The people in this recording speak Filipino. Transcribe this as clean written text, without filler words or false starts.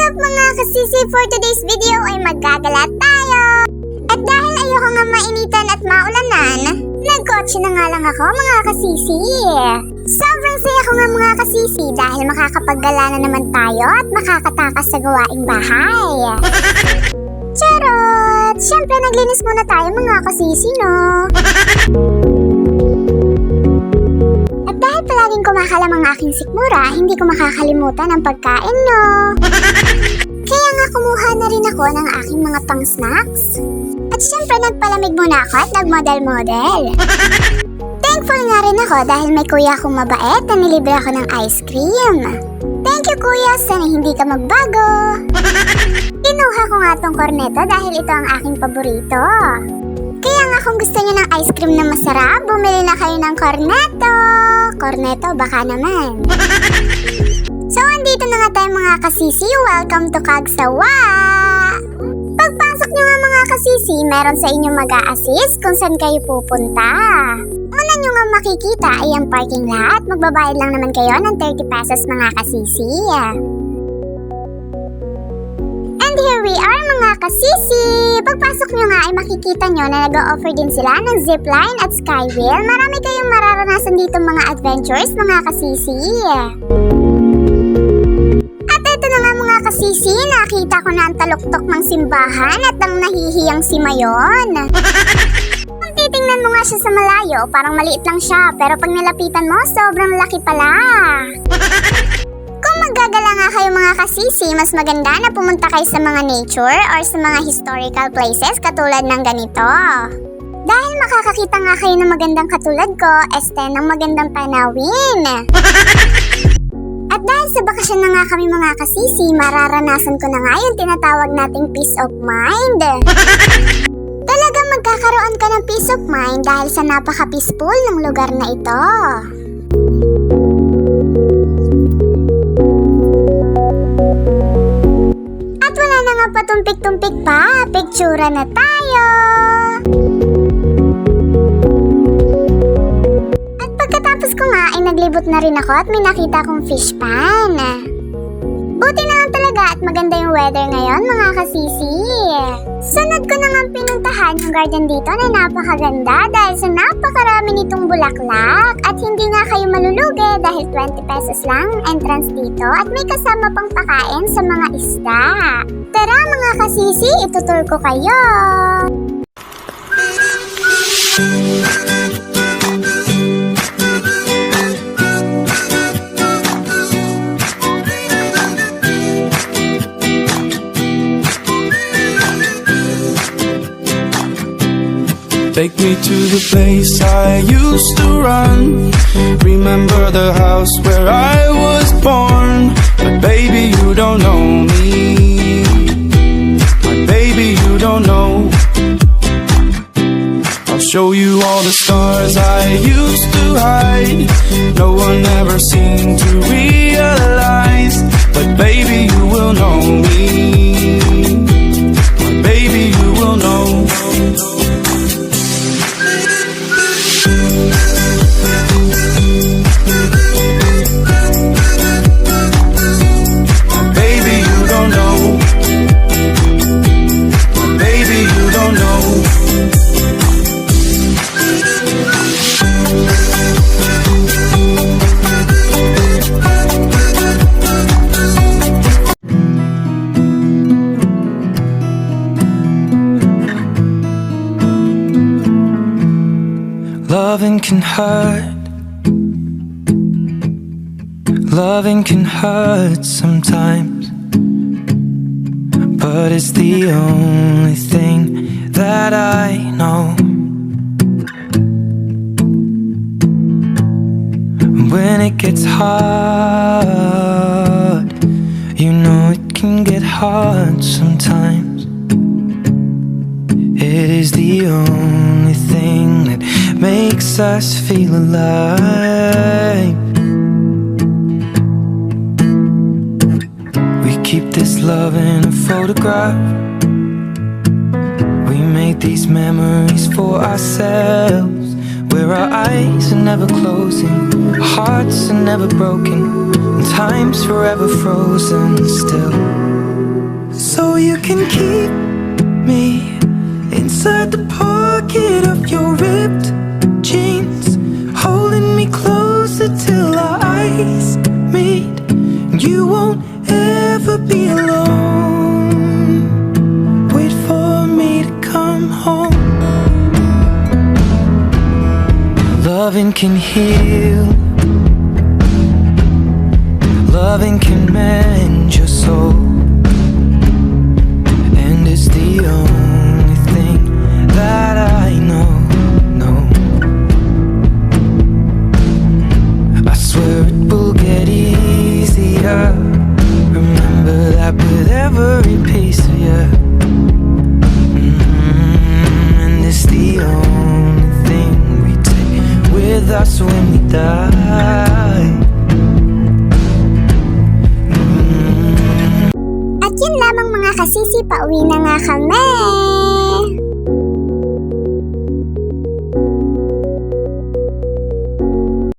up mga kasisi, for today's video ay maggagala tayo. At dahil ayoko nga mainitan at maulanan, nagkotse na nga lang ako mga kasisi. Sobrang saya ko nga mga kasisi dahil makakapaggala na naman tayo at makakatakas sa gawaing bahay. Charot! Siyempre naglinis muna tayo mga kasisi, no? At dahil palaging kumakalam ang aking sikmura, hindi ko makakalimutan ang pagkain, no? Kaya nga kumuha na rin ako ng aking mga pang-snacks. At siyempre nagpalamig muna ako at nagmodel-model. Thankful nga rin ako dahil may kuya akong mabait na nilibre ako ng ice cream. Thank you kuya, sana hindi ka magbago. Kinuha ko nga tong cornetto dahil ito ang aking paborito. Kaya nga kung gusto niyo ng ice cream na masarap, bumili na kayo ng cornetto. Cornetto baka naman. So andito na nga tayo mga kasisi, welcome to Kagsawa. Pagpasok nyo nga mga kasisi, meron sa inyo mag-a-assist kung saan kayo pupunta. Una nyo nga makikita ay ang parking lot. Magbabayad lang naman kayo ng 30 pesos mga kasisi. And here we are mga kasisi. Pagpasok nyo nga ay makikita nyo na nag-o-offer din sila ng zipline at skywheel. Marami kayong mararanasan dito mga adventures mga kasisi. Kasisi, nakita ko na ang taluktok ng simbahan at ang nahihiyang si Mayon. Kung titingnan mo nga siya sa malayo, parang maliit lang siya, pero pag nilapitan mo, sobrang laki pala. Kung maggagala nga kayo mga kasisi, mas maganda na pumunta kayo sa mga nature or sa mga historical places katulad ng ganito. Dahil makakakita nga kayo ng magandang katulad ko, ng magandang panawin. At dahil sa bakasyon na nga kami mga kasisi, mararanasan ko na nga yung tinatawag nating peace of mind. Talagang magkakaroon ka ng peace of mind dahil sa napaka-peaceful ng lugar na ito. At wala na nga patumpik-tumpik pa, pictura na tayo! Ko nga ay naglibot na rin ako at may nakita kong fish pan. Buti na lang talaga at maganda yung weather ngayon mga kasisi. Sunod ko na nga pinuntahan yung garden dito na napakaganda dahil sa napakarami nitong bulaklak at hindi nga kayo malulugi dahil 20 pesos lang entrance dito at may kasama pang pakain sa mga isda. Tara mga kasisi, itutur ko kayo! Take me to the place I used to run. Remember the house where I was born. But baby, you don't know me. My baby, you don't know. I'll show you all the stars I used to hide. No one ever seemed to realize. But baby, you will know me. My baby, you will know. Loving can hurt. Loving can hurt sometimes, but it's the only thing that I know. When it gets hard, you know it can get hard sometimes. It is the only thing that makes us feel alive. We keep this love in a photograph. We made these memories for ourselves, where our eyes are never closing, our hearts are never broken, and time's forever frozen still. so you can keep me inside the pocket of your ripped jeans, holding me closer till our eyes meet. You won't ever be alone. Wait for me to come home. Loving can heal, loving can mend your soul, and it's the only thing that I know. I swear it will get easier. Remember that with every piece of you. And it's the only thing we take with us when we die. At yun lamang mga kasisi, pauwi na nga kami.